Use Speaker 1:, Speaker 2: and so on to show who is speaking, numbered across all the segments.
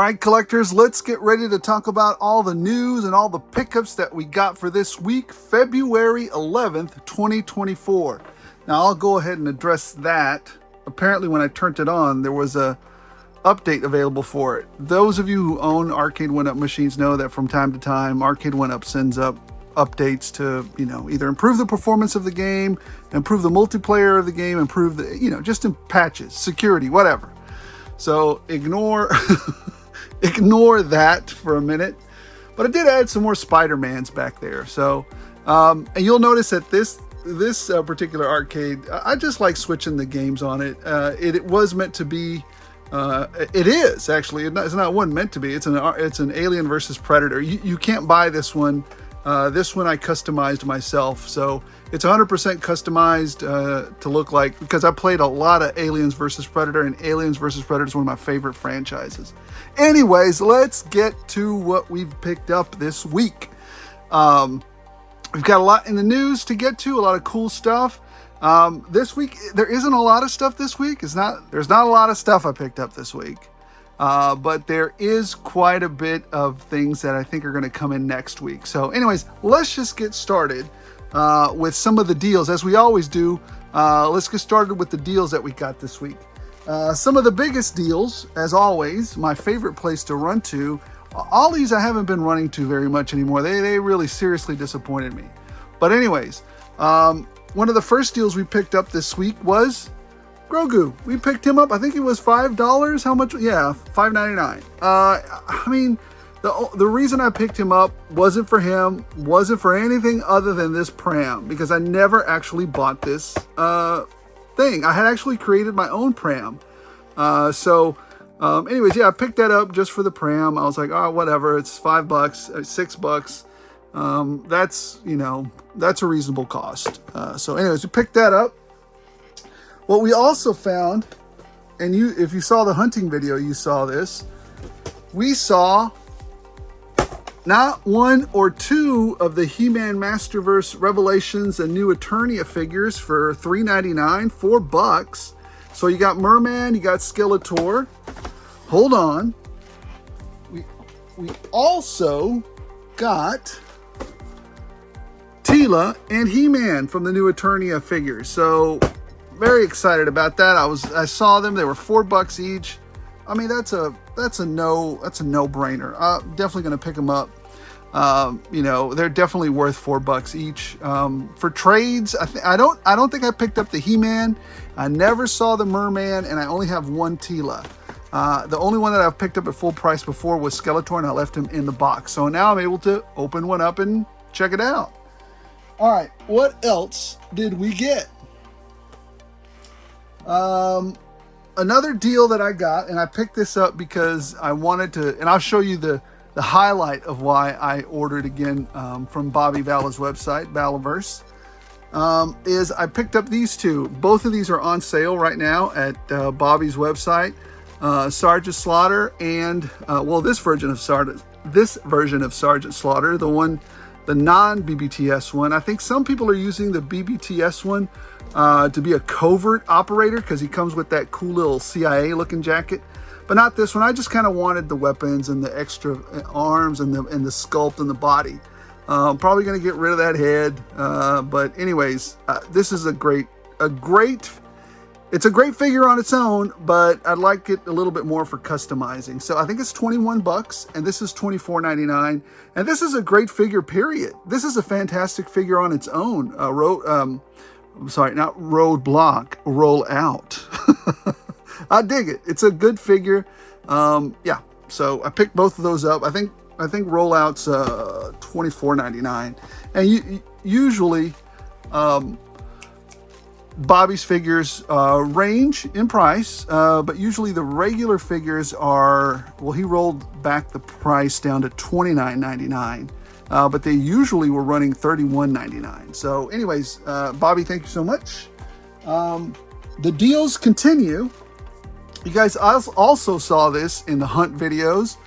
Speaker 1: right, collectors, let's get ready to talk about all the news and all the pickups that we got for this week, February 11th, 2024. Now, I'll go ahead and address that. Apparently, when I turned it on, there was a update available for it. Those of you who own Arcade 1UP machines know that from time to time, Arcade 1UP sends up updates to, either improve the performance of the game, improve the multiplayer of the game, improve the, just in patches, security, whatever. So ignore ignore that for a minute. But I did add some more Spider-Mans back there. So and you'll notice that this particular arcade, I just like switching the games on it. It was meant to be. It is actually. It's not one meant to be. It's an Alien versus Predator. You can't buy this one. This one I customized myself, so it's 100% customized to look like, because I played a lot of Aliens vs. Predator, and Aliens vs. Predator is one of my favorite franchises. Anyways, let's get to what we've picked up this week. We've got a lot in the news to get to, a lot of cool stuff. This week, there isn't a lot of stuff this week. There's not a lot of stuff I picked up this week. But there is quite a bit of things that I think are going to come in next week. So anyways, let's just get started with some of the deals. As we always do, let's get started with the deals that we got this week. Some of the biggest deals, as always, my favorite place to run to. All these I haven't been running to very much anymore. They really seriously disappointed me. But anyways, one of the first deals we picked up this week was Grogu. We picked him up. I think it was $5. How much? Yeah, $5.99. I mean, the reason I picked him up wasn't for him, wasn't for anything other than this pram, because I never actually bought this thing. I had actually created my own pram. Anyways, yeah, I picked that up just for the pram. I was like, oh, whatever. It's $5, $6. That's a reasonable cost. So anyways, we picked that up. What we also found, and if you saw the hunting video, you saw this. We saw not one or two of the He-Man Masterverse Revelations and New Eternia figures for $3.99, $4. So you got Merman, you got Skeletor. Hold on. We also got Teela and He-Man from the New Eternia figures. So very excited about that. I saw them. They were $4 each. I mean, that's a no-brainer. Definitely going to pick them up. They're definitely worth $4 each. For trades, I don't think I picked up the He-Man. I never saw the Merman, and I only have one Teela. The only one that I've picked up at full price before was Skeletor, and I left him in the box. So now I'm able to open one up and check it out. All right, what else did we get? Another deal that I got, and I picked this up because I wanted to, and I'll show you the highlight of why I ordered again from Bobby Vala's website, Valaverse, is I picked up these two. Both of these are on sale right now at Bobby's website. Sergeant Slaughter and, this version of Sergeant Slaughter, the non-BBTS one. I think some people are using the BBTS one to be a covert operator because he comes with that cool little CIA looking jacket, but not this one. I just kind of wanted the weapons and the extra arms and the sculpt and the body. Probably going to get rid of that head, but anyways, this is it's a great figure on its own, but I'd like it a little bit more for customizing. So I think it's $21, and this is $24.99. And this is a great figure, period. This is a fantastic figure on its own. Not Roadblock, Roll Out. I dig it. It's a good figure. Yeah. So I picked both of those up. I think Roll Out's $24.99, and usually. Bobby's figures range in price, but usually the regular figures are, he rolled back the price down to $29.99, but they usually were running $31.99. So anyways, Bobby, thank you so much. The deals continue. You guys also saw this in the hunt videos.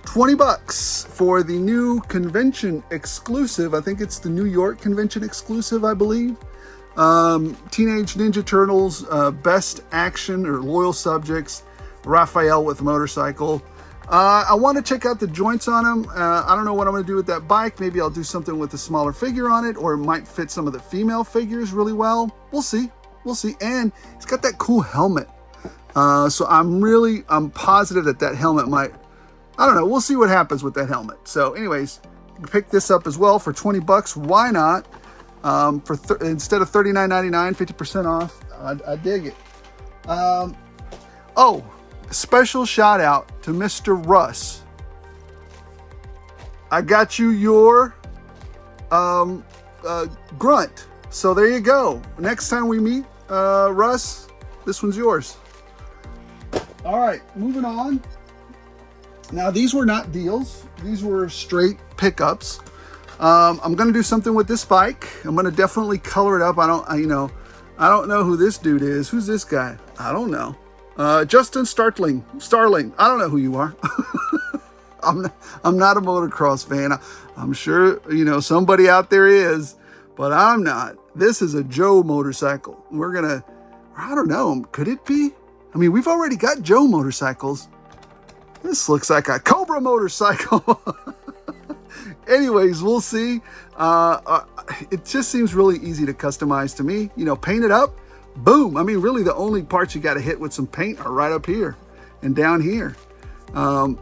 Speaker 1: $20 for the new convention exclusive. I think it's the New York convention exclusive, I believe. Teenage Ninja Turtles, Best Action or Loyal Subjects, Raphael with motorcycle. I want to check out the joints on them. I don't know what I'm going to do with that bike. Maybe I'll do something with a smaller figure on it, or it might fit some of the female figures really well. We'll see. We'll see. And it's got that cool helmet. So I'm positive that helmet might, I don't know. We'll see what happens with that helmet. So anyways, pick this up as well for 20 bucks. Why not? Instead of $39.99, 50% off. I dig it. Oh, special shout out to Mr. Russ. I got you your grunt. So there you go. Next time we meet, Russ, this one's yours. All right, moving on. Now, these were not deals. These were straight pickups. I'm going to do something with this bike. I'm going to definitely color it up. I don't know who this dude is. Who's this guy? I don't know. Justin Starling. I don't know who you are. I'm not a motocross fan. I'm sure, somebody out there is, but I'm not. This is a Joe motorcycle. I don't know. Could it be? I mean, we've already got Joe motorcycles. This looks like a Cobra motorcycle. Anyways, we'll see. It just seems really easy to customize to me. Paint it up, boom. I mean, really the only parts you got to hit with some paint are right up here and down here.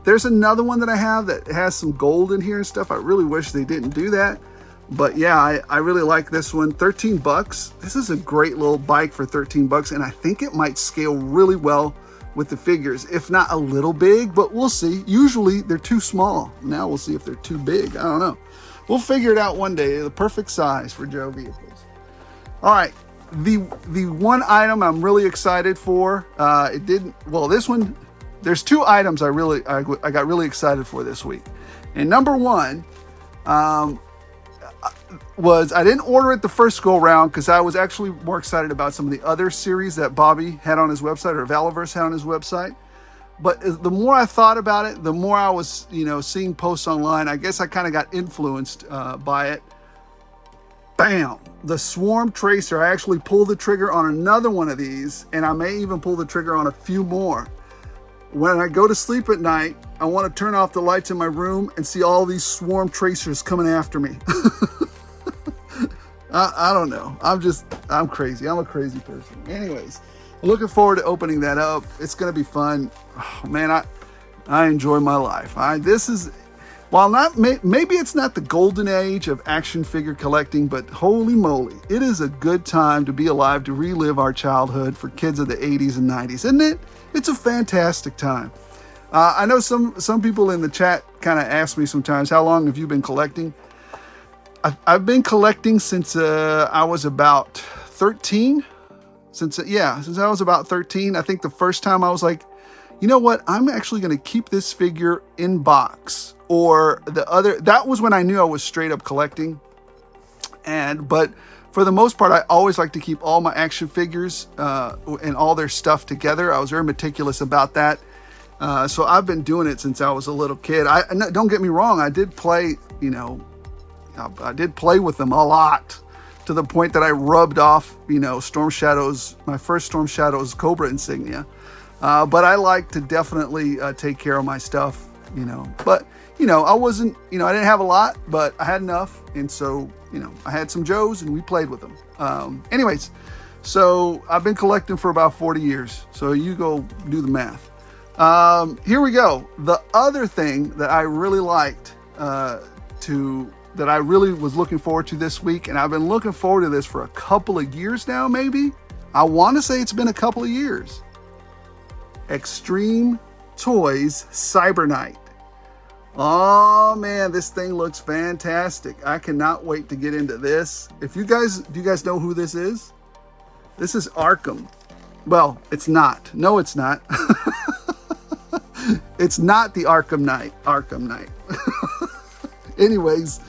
Speaker 1: There's another one that I have that has some gold in here and stuff. I really wish they didn't do that. But yeah, I really like this one. 13 bucks. This is a great little bike for 13 bucks. And I think it might scale really well with the figures, if not a little big, but we'll see. Usually they're too small. Now we'll see if they're too big. I don't know. We'll figure it out one day. The perfect size for Joe vehicles. All right. The one item I'm really excited for, this one, there's two items I got really excited for this week. And number one, I didn't order it the first go around because I was actually more excited about some of the other series that Bobby had on his website, or Valaverse had on his website. But the more I thought about it, the more I was, seeing posts online. I guess I kind of got influenced by it. Bam! The Swarm Tracer. I actually pulled the trigger on another one of these, and I may even pull the trigger on a few more. When I go to sleep at night, I want to turn off the lights in my room and see all these Swarm Tracers coming after me. I don't know. I'm crazy. I'm a crazy person. Anyways, looking forward to opening that up. It's going to be fun. Oh, man, I enjoy my life. Maybe it's not the golden age of action figure collecting, but holy moly, it is a good time to be alive, to relive our childhood for kids of the 80s and 90s, isn't it? It's a fantastic time. I know some people in the chat kind of ask me sometimes, how long have you been collecting? I've been collecting since I was about 13. Since I was about 13. I think the first time I was like, you know what? I'm actually going to keep this figure in box. Or that was when I knew I was straight up collecting. But for the most part, I always like to keep all my action figures and all their stuff together. I was very meticulous about that. So I've been doing it since I was a little kid. Don't get me wrong. I did play, I did play with them a lot, to the point that I rubbed off, Storm Shadow's, my first Storm Shadow's Cobra insignia. But I like to definitely take care of my stuff, But, I wasn't, I didn't have a lot, but I had enough. And so, I had some Joes and we played with them. Anyways, so I've been collecting for about 40 years. So you go do the math. Here we go. The other thing that I really liked that I really was looking forward to this week, and I've been looking forward to this for a couple of years now, maybe. I want to say it's been a couple of years. Extreme Toys Cyber Night. Oh man, this thing looks fantastic. I cannot wait to get into this. Do you guys know who this is? This is Arkham. Well, it's not. No, it's not. It's not the Arkham Knight. Anyways,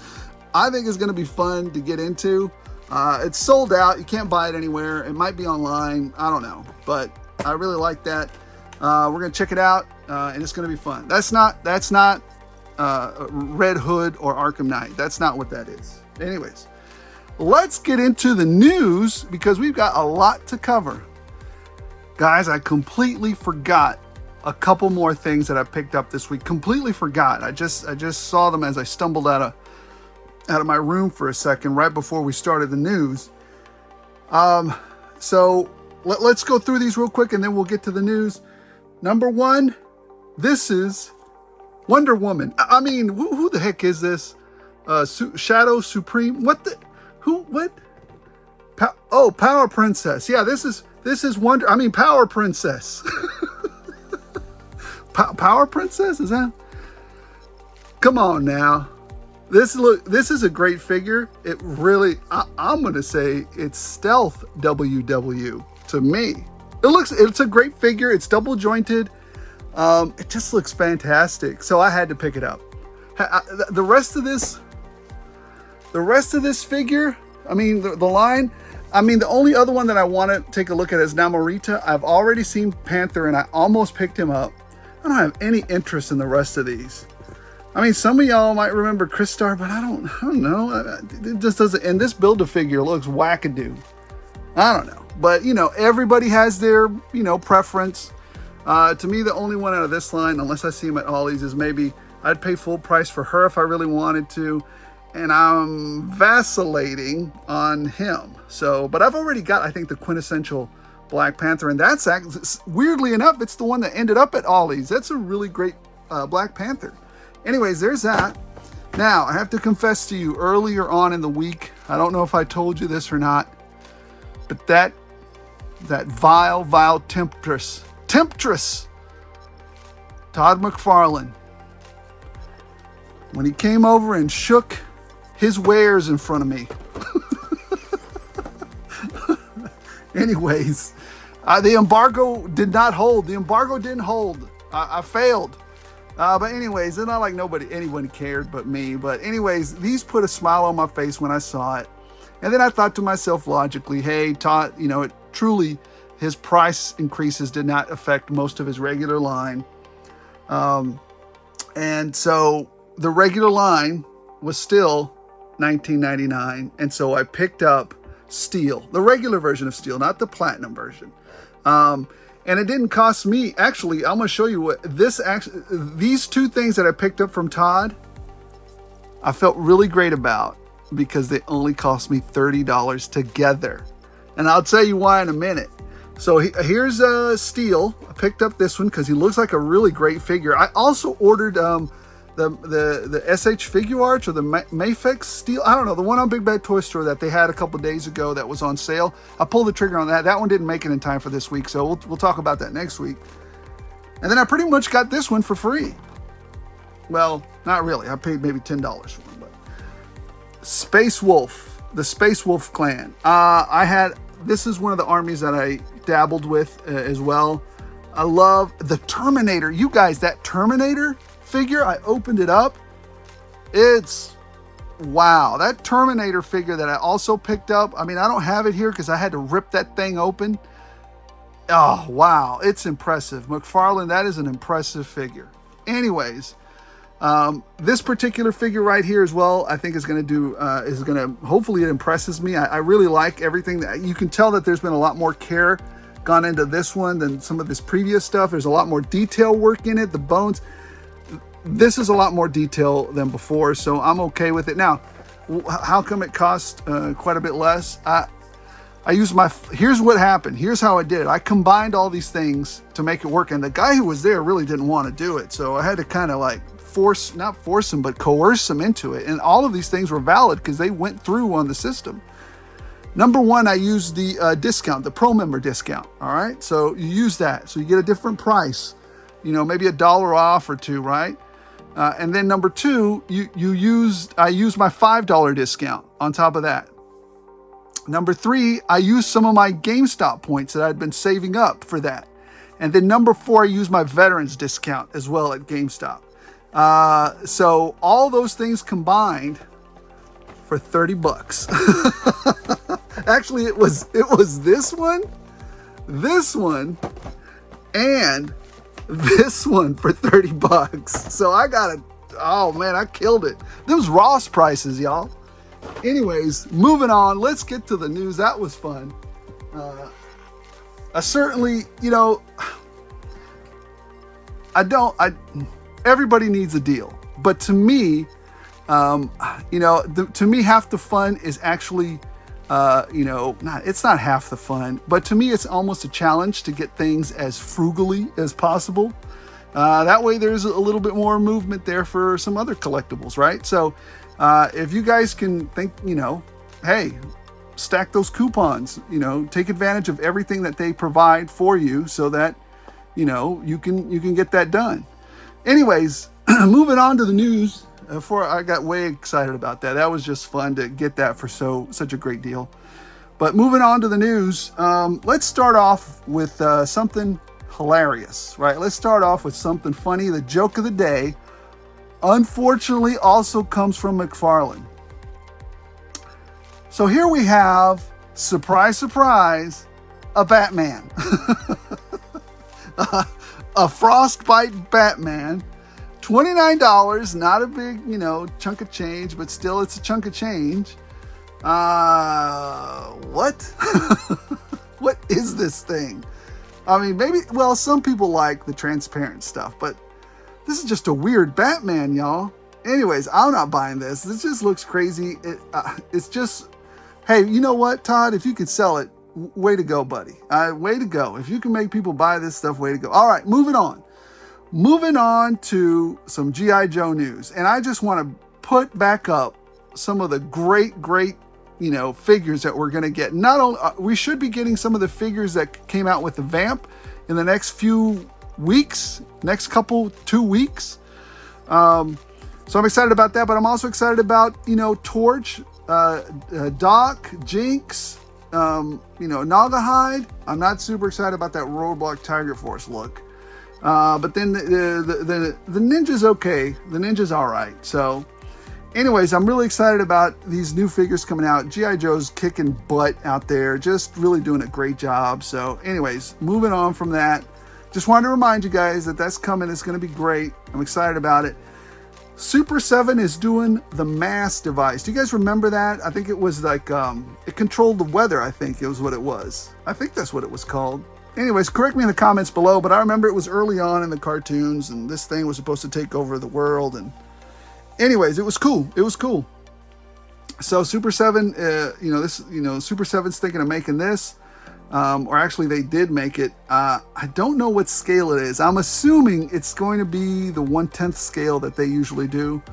Speaker 1: I think it's going to be fun to get into. It's sold out. You can't buy it anywhere. It might be online. I don't know. But I really like that. We're going to check it out, and it's going to be fun. That's not Red Hood or Arkham Knight. That's not what that is. Anyways, let's get into the news because we've got a lot to cover. Guys, I completely forgot a couple more things that I picked up this week. Completely forgot. I just saw them as I stumbled out of my room for a second right before we started the news. So let's go through these real quick and then we'll get to the news. Number one, this is Wonder Woman. I mean, who the heck is this? Shadow Supreme. What? Power Princess. Yeah, this is Power Princess. Power Princess, is that? Come on now. This is a great figure. It really, I'm gonna say it's stealth WW to me. It's a great figure. It's double jointed. It just looks fantastic. So I had to pick it up. The rest of this figure, I mean, the line, I mean, the only other one that I want to take a look at is Namorita. I've already seen Panther and I almost picked him up. I don't have any interest in the rest of these. I mean, some of y'all might remember Crystar, but I don't know. It just doesn't, and this Build-A-Figure looks wackadoo. I don't know. But, you know, everybody has their, you know, preference. To me, the only one out of this line, unless I see him at Ollie's, is maybe I'd pay full price for her if I really wanted to. And I'm vacillating on him. So, but I've already got, I think, the quintessential Black Panther. And that's, weirdly enough, it's the one that ended up at Ollie's. That's a really great Black Panther. Anyways, there's that. Now, I have to confess to you, earlier on in the week, I don't know if I told you this or not, but that vile temptress, Todd McFarlane, when he came over and shook his wares in front of me. Anyways, the embargo did not hold. The embargo didn't hold. I failed. But anyways, it's not like anyone cared but me. But anyways, these put a smile on my face when I saw it. And then I thought to myself logically, hey, Todd, you know, truly his price increases did not affect most of his regular line. And so the regular line was still $19.99. And so I picked up Steel, the regular version of Steel, not the platinum version. And it didn't cost me, actually, I'm going to show you what these two things that I picked up from Todd, I felt really great about because they only cost me $30 together. And I'll tell you why in a minute. So here's Steel. I picked up this one because he looks like a really great figure. I also ordered the SH Figure Arts or the Mafex Steel. I don't know, the one on Big Bad Toy Store that they had a couple days ago that was on sale. I pulled the trigger on that. That one didn't make it in time for this week, so we'll talk about that next week. And then I pretty much got this one for free. Well, not really. I paid maybe $10 for one. But Space Wolf, the Space Wolf clan. This is one of the armies that I dabbled with as well. I love the Terminator. You guys, that Terminator figure, I opened it up. It's wow. That Terminator figure that I also picked up. I mean, I don't have it here because I had to rip that thing open. Oh, wow. It's impressive. McFarlane, that is an impressive figure. Anyways, this particular figure right here as well, I think hopefully it impresses me. I really like everything. You can tell that there's been a lot more care gone into this one than some of this previous stuff. There's a lot more detail work in it. The bones, this is a lot more detail than before, so I'm okay with it. Now, how come it cost quite a bit less? Here's what happened. Here's how I did it. I combined all these things to make it work, and the guy who was there really didn't want to do it, so I had to kind of like not force him, but coerce him into it. And all of these things were valid because they went through on the system. Number one, I used the discount, the pro member discount. All right, so you use that, so you get a different price. You know, maybe $1 off or $2, right? And then number two, I used my $5 discount on top of that. Number three, I used some of my GameStop points that I'd been saving up for that. And then number four, I used my veterans discount as well at GameStop. So all those things combined for $30. Actually, it was this one, and this one for $30. So I got it. Oh man, I killed it. Those Ross prices, y'all. Anyways, moving on. Let's get to the news. That was fun. I certainly, you know, everybody needs a deal. But to me, to me, half the fun is actually, it's not half the fun, but to me, it's almost a challenge to get things as frugally as possible. That way there's a little bit more movement there for some other collectibles, right? So if you guys can think, hey, stack those coupons, take advantage of everything that they provide for you so that, you can get that done. Anyways, moving on to the news. Before I got way excited about that. That was just fun to get that for such a great deal. But moving on to the news, let's start off with something hilarious, right? Let's start off with something funny. The joke of the day, unfortunately, also comes from McFarlane. So here we have, surprise, surprise, a Batman. A Frostbite Batman. $29, not a big, chunk of change, but still it's a chunk of change. What? What is this thing? I mean, some people like the transparent stuff, but this is just a weird Batman, y'all. Anyways, I'm not buying this. This just looks crazy. It's just, hey, you know what, Todd? If you could sell it, way to go, buddy. Way to go. If you can make people buy this stuff, way to go. All right, moving on. Moving on to some G.I. Joe news. And I just want to put back up some of the great, figures that we're going to get. Not only, we should be getting some of the figures that came out with the Vamp in the next few weeks, next 2 weeks. So I'm excited about that, but I'm also excited about, Torch, Doc, Jinx, Naugahyde. I'm not super excited about that Roadblock Tiger Force look. But then the Ninja's okay. The Ninja's all right. So anyways, I'm really excited about these new figures coming out. G.I. Joe's kicking butt out there, just really doing a great job. So anyways, moving on from that, just wanted to remind you guys that that's coming. It's going to be great. I'm excited about it. Super 7 is doing the mass device. Do you guys remember that? I think it was like, it controlled the weather. I think it was what it was. I think that's what it was called. Anyways, correct me in the comments below, but I remember it was early on in the cartoons, and this thing was supposed to take over the world. And anyways, it was cool. It was cool. So Super 7, Super 7's thinking of making this, or actually they did make it. I don't know what scale it is. I'm assuming it's going to be the 1/10 scale that they usually do.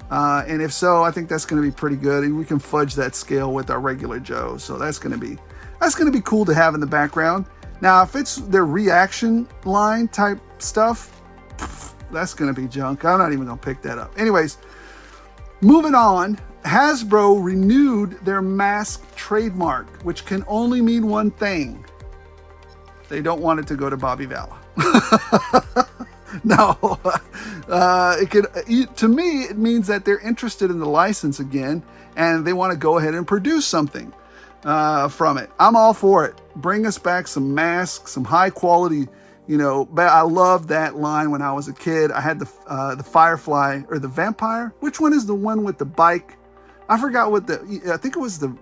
Speaker 1: And if so, I think that's going to be pretty good. And we can fudge that scale with our regular Joe. So that's going to be cool to have in the background. Now, if it's their reaction line type stuff, that's going to be junk. I'm not even going to pick that up. Anyways, moving on, Hasbro renewed their mask trademark, which can only mean one thing. They don't want it to go to Bobby Vala. No, to me, it means that they're interested in the license again, and they want to go ahead and produce something from it. I'm all for it. Bring us back some masks, some high quality, but I loved that line when I was a kid. I had the Firefly or the Vampire. Which one is the one with the bike? I forgot I think it was the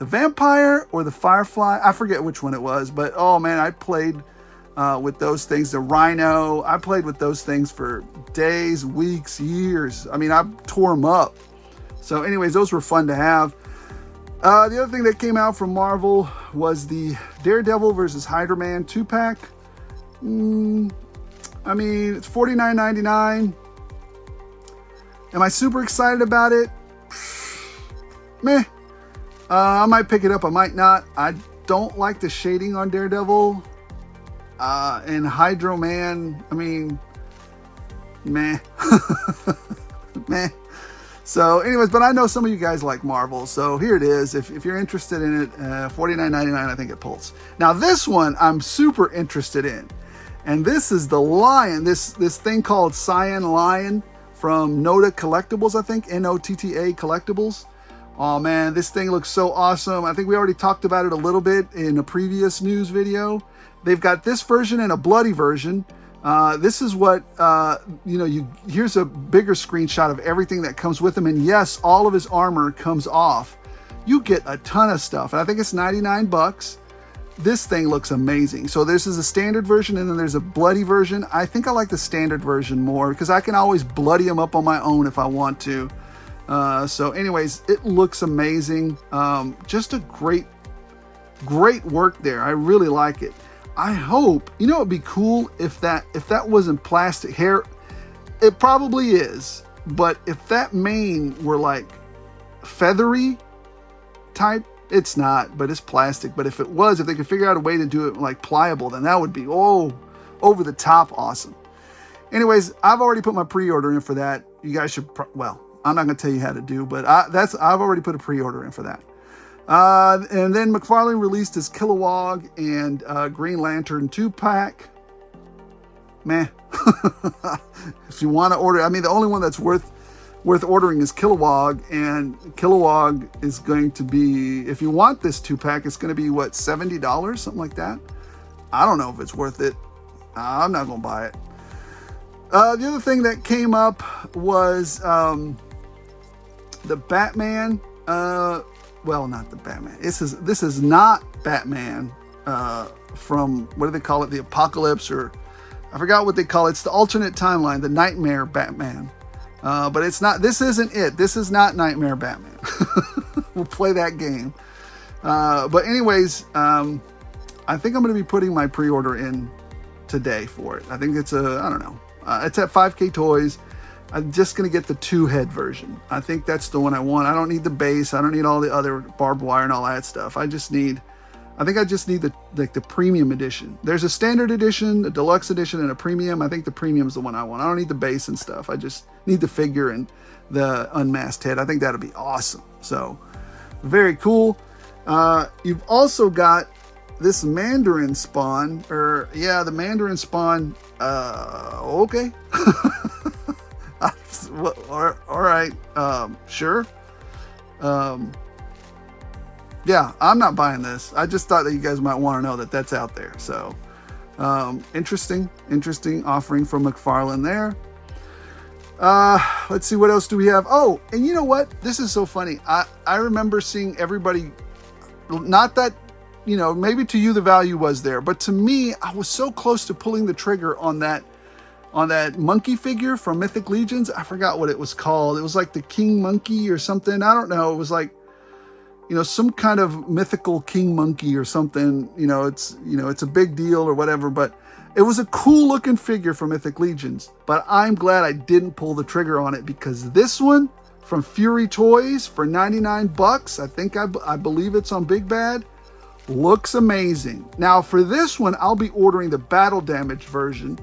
Speaker 1: Vampire or the Firefly. I forget which one it was, but oh man, I played with those things. The Rhino, I played with those things for days, weeks, years. I mean, I tore them up. So anyways, those were fun to have. The other thing that came out from Marvel was the Daredevil versus Hydra Man 2-pack. I mean, it's $49.99. Am I super excited about it? Meh. I might pick it up. I might not. I don't like the shading on Daredevil. And Hydro Man, I mean, meh. Meh. So anyways, but I know some of you guys like Marvel, so here it is. If you're interested in it, $49.99, I think it pulls. Now this one I'm super interested in, and this is the Lion, this thing called Cyan Lion from Notta Collectibles, I think, Notta Collectibles. Oh man, this thing looks so awesome. I think we already talked about it a little bit in a previous news video. They've got this version and a bloody version. This is what, here's a bigger screenshot of everything that comes with him. And yes, all of his armor comes off. You get a ton of stuff. And I think it's $99. this thing looks amazing. So this is a standard version, and then there's a bloody version. I think I like the standard version more because I can always bloody them up on my own if I want to. So anyways, it looks amazing. Just a great work there. I really like it. I hope, you know, it'd be cool if that wasn't plastic hair. It probably is, but if that mane were like feathery type, it's not, but it's plastic. But if it was, if they could figure out a way to do it like pliable, then that would be, oh, over the top awesome. Anyways, I've already put my pre-order in for that. You guys should, well, I'm not going to tell you how to do, but I've already put a pre-order in for that. And then McFarlane released his Kilowog and Green Lantern 2-pack. Meh. If you want to order, I mean, the only one that's worth ordering is Kilowog, and Kilowog is going to be, if you want this 2-pack, it's going to be, what, $70, something like that? I don't know if it's worth it. I'm not going to buy it. The other thing that came up was the Batman. Well, not the Batman. This is not Batman from, what do they call it? The Apocalypse, or I forgot what they call it. It's the alternate timeline, the Nightmare Batman. But it's not, this isn't it. This is not Nightmare Batman. We'll play that game. But anyways, I think I'm going to be putting my pre-order in today for it. I think it's I don't know. It's at 5K Toys. I'm just going to get the 2-head version. I think that's the one I want. I don't need the base. I don't need all the other barbed wire and all that stuff. I think I just need the premium edition. There's a standard edition, a deluxe edition, and a premium. I think the premium is the one I want. I don't need the base and stuff. I just need the figure and the unmasked head. I think that'll be awesome. So very cool. You've also got this Mandarin spawn, the Mandarin spawn. Okay. All right. Sure. Yeah, I'm not buying this. I just thought that you guys might want to know that that's out there. So, interesting offering from McFarlane there. Let's see, what else do we have? Oh, and you know what? This is so funny. I remember seeing everybody, not that, you know, maybe to you the value was there, but to me, I was so close to pulling the trigger on that monkey figure from Mythic Legions. I forgot what it was called. It was like the King Monkey or something. I don't know. It was like, you know, some kind of mythical king monkey or something. It's a big deal or whatever, but it was a cool looking figure from Mythic Legions. But I'm glad I didn't pull the trigger on it, because this one from Fury Toys for 99 bucks, I believe it's on Big Bad, looks amazing. Now for this one, I'll be ordering the battle damage version,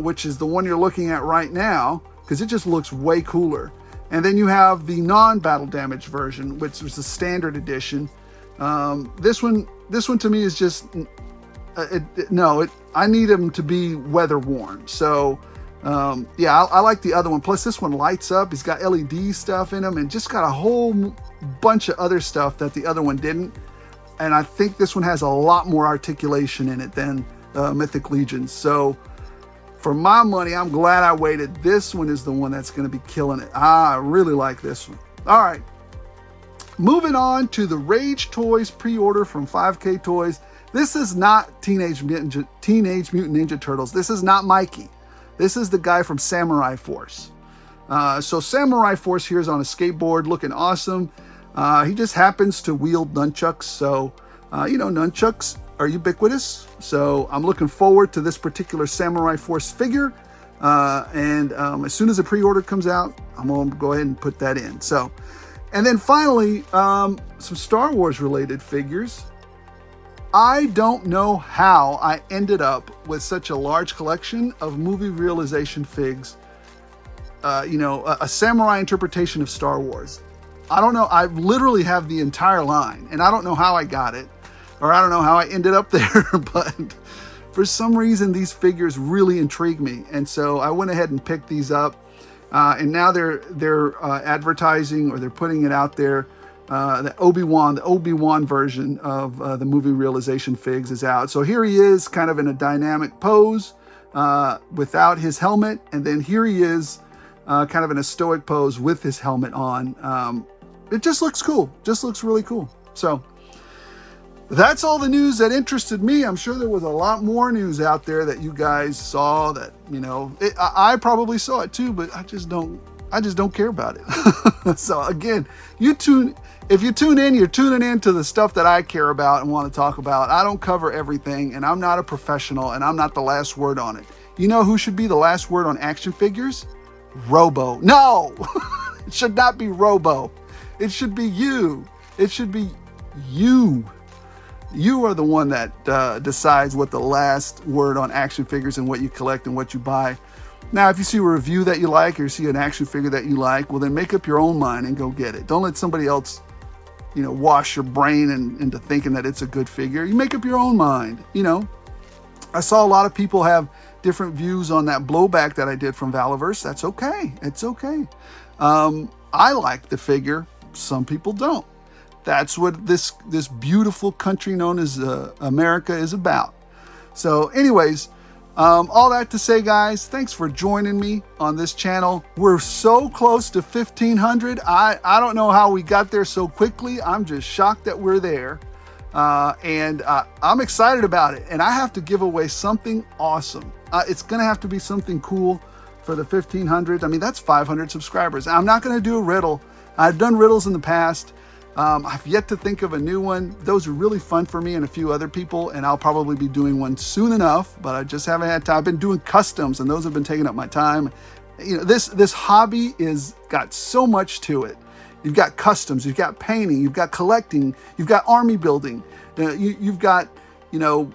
Speaker 1: which is the one you're looking at right now, because it just looks way cooler. And then you have the non-battle damage version, which was the standard edition. This one to me is just, I need them to be weather worn. So, I like the other one. Plus this one lights up. He's got LED stuff in him and just got a whole bunch of other stuff that the other one didn't. And I think this one has a lot more articulation in it than Mythic Legions. So, for my money, I'm glad I waited. This one is the one that's going to be killing it. I really like this one. All right. Moving on to the Rage Toys pre-order from 5K Toys. This is not Teenage Mutant Ninja Turtles. This is not Mikey. This is the guy from Samurai Force. So Samurai Force here is on a skateboard looking awesome. He just happens to wield nunchucks. So, nunchucks are ubiquitous. So I'm looking forward to this particular Samurai Force figure. And as soon as the pre-order comes out, I'm going to go ahead and put that in. So, and then finally, some Star Wars related figures. I don't know how I ended up with such a large collection of movie realization figs. A samurai interpretation of Star Wars. I don't know. I literally have the entire line, and I don't know how I got it, or I don't know how I ended up there, but for some reason, these figures really intrigue me. And so I went ahead and picked these up. And now they're advertising, or they're putting it out there. The Obi-Wan version of the movie realization figs is out. So here he is, kind of in a dynamic pose, without his helmet. And then here he is, kind of in a stoic pose with his helmet on. It just looks cool. Just looks really cool. So that's all the news that interested me. I'm sure there was a lot more news out there that you guys saw that, you know, I probably saw it too, but I just don't care about it. So again, if you tune in, you're tuning in to the stuff that I care about and want to talk about. I don't cover everything, and I'm not a professional, and I'm not the last word on it. You know who should be the last word on action figures? Robo. No, it should not be Robo. It should be you. It should be you. You are the one that decides what the last word on action figures and what you collect and what you buy. Now, if you see a review that you like or you see an action figure that you like, well, then make up your own mind and go get it. Don't let somebody else, you know, wash your brain into thinking that it's a good figure. You make up your own mind. You know, I saw a lot of people have different views on that blowback that I did from Valaverse. That's okay. It's okay. I like the figure. Some people don't. That's what this beautiful country known as America is about. So anyways, all that to say, guys, thanks for joining me on this channel. We're so close to 1,500. I don't know how we got there so quickly. I'm just shocked that we're there. And I'm excited about it. And I have to give away something awesome. It's going to have to be something cool for the 1,500. I mean, that's 500 subscribers. I'm not going to do a riddle. I've done riddles in the past. I've yet to think of a new one. Those are really fun for me and a few other people, and I'll probably be doing one soon enough, but I just haven't had time. I've been doing customs, and those have been taking up my time. You know, this hobby is got so much to it. You've got customs, you've got painting, you've got collecting, you've got army building, you've got, you know,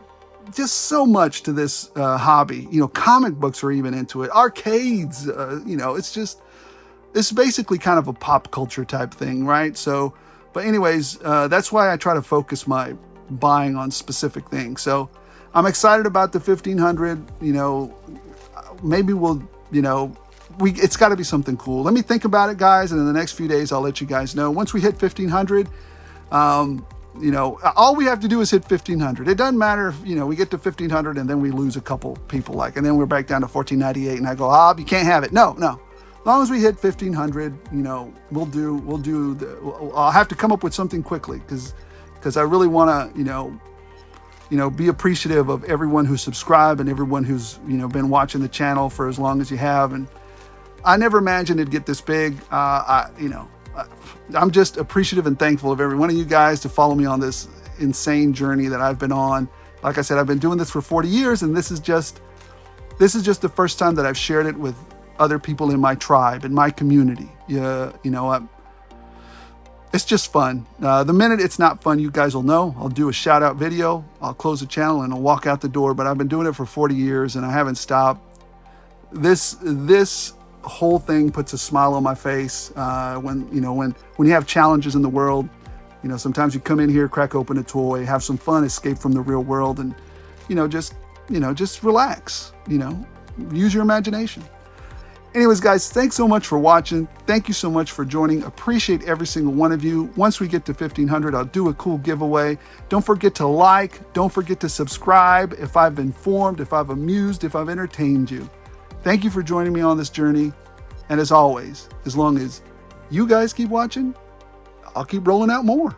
Speaker 1: just so much to this hobby. You know, comic books are even into it, arcades, you know, it's basically kind of a pop culture type thing, right? So, but anyways, that's why I try to focus my buying on specific things. So I'm excited about the 1,500, you know, maybe we'll, you know, it's got to be something cool. Let me think about it, guys. And in the next few days, I'll let you guys know. Once we hit 1,500, you know, all we have to do is hit 1,500. It doesn't matter if, you know, we get to 1,500 and then we lose a couple people, and then we're back down to 1,498 and I go, you can't have it. No. As long as we hit 1,500, you know, I'll have to come up with something quickly because I really want to, you know, be appreciative of everyone who's subscribed and everyone who's, you know, been watching the channel for as long as you have. And I never imagined it'd get this big. I'm just appreciative and thankful of every one of you guys to follow me on this insane journey that I've been on. Like I said, I've been doing this for 40 years, and this is just the first time that I've shared it with other people in my tribe, in my community. You know, it's just fun. The minute it's not fun, you guys will know. I'll do a shout out video, I'll close the channel and I'll walk out the door, but I've been doing it for 40 years and I haven't stopped. This whole thing puts a smile on my face when you have challenges in the world. You know, sometimes you come in here, crack open a toy, have some fun, escape from the real world, and just relax, use your imagination. Anyways, guys, thanks so much for watching. Thank you so much for joining. Appreciate every single one of you. Once we get to 1,500, I'll do a cool giveaway. Don't forget to like. Don't forget to subscribe if I've informed, if I've amused, if I've entertained you. Thank you for joining me on this journey. And as always, as long as you guys keep watching, I'll keep rolling out more.